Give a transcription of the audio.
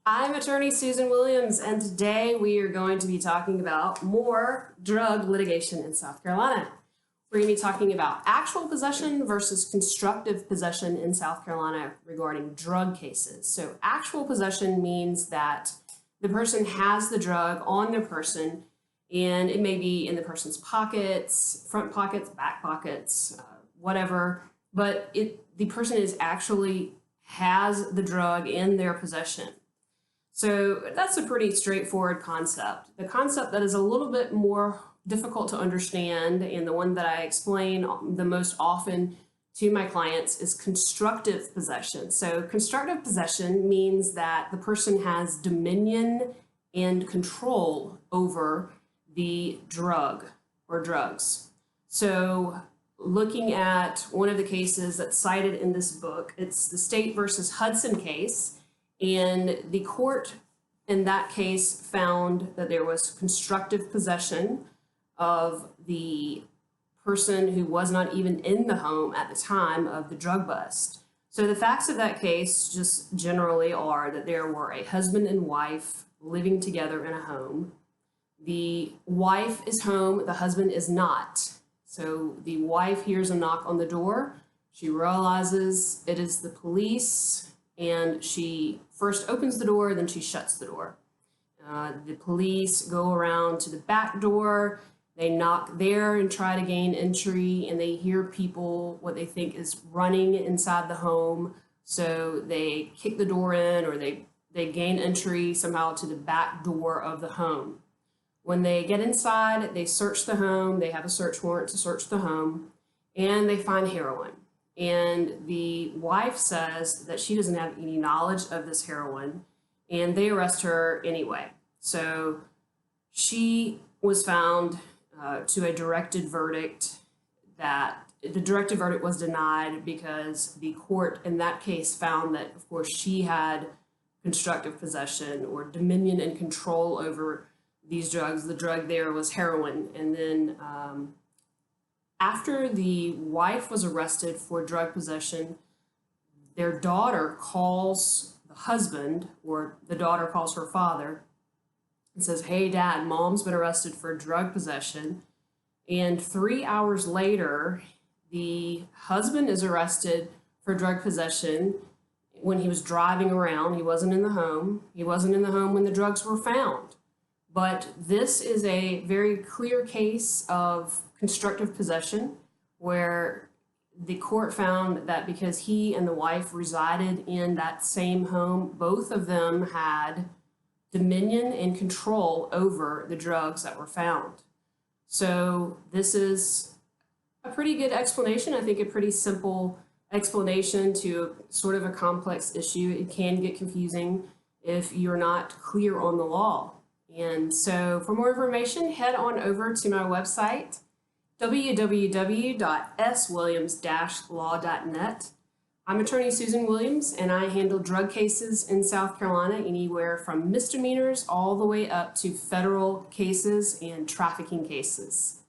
I'm attorney Susan Williams, and today we are going to be talking about more drug litigation in South Carolina. We're going to be talking about actual possession versus constructive possession in South Carolina regarding drug cases. So actual possession means that the person has the drug on their person, and it may be in the person's pockets, front pockets, back pockets, whatever, but the person is actually has the drug in their possession. So that's a pretty straightforward concept. The concept that is a little bit more difficult to understand, and the one that I explain the most often to my clients, is constructive possession. So constructive possession means that the person has dominion and control over the drug or drugs. So looking at one of the cases that's cited in this book, it's the State versus Hudson case. And the court in that case found that there was constructive possession of the person who was not even in the home at the time of the drug bust. So the facts of that case just generally are that there were a husband and wife living together in a home. The wife is home, the husband is not. So the wife hears a knock on the door. She realizes it is the police, and she first opens the door, then she shuts the door. The police go around to the back door. They knock there and try to gain entry, and they hear people, what they think is running inside the home. So they kick the door in, or they gain entry somehow to the back door of the home. When they get inside, they search the home. They have a search warrant to search the home, and they find heroin. And the wife says that she doesn't have any knowledge of this heroin, and they arrest her anyway. So she was found to a directed verdict. That the directed verdict was denied because the court in that case found that, of course, she had constructive possession or dominion and control over these drugs. The drug there was heroin. And then after the wife was arrested for drug possession, their daughter calls the husband, or the daughter calls her father and says, "Hey, Dad, Mom's been arrested for drug possession." And 3 hours later, the husband is arrested for drug possession when he was driving around. He wasn't in the home. He wasn't in the home when the drugs were found. But this is a very clear case of constructive possession, where the court found that because he and the wife resided in that same home, both of them had dominion and control over the drugs that were found. So this is a pretty good explanation. I think a pretty simple explanation to sort of a complex issue. It can get confusing if you're not clear on the law. And so for more information, head on over to my website, www.swilliams-law.net. I'm attorney Susan Williams, and I handle drug cases in South Carolina, anywhere from misdemeanors all the way up to federal cases and trafficking cases.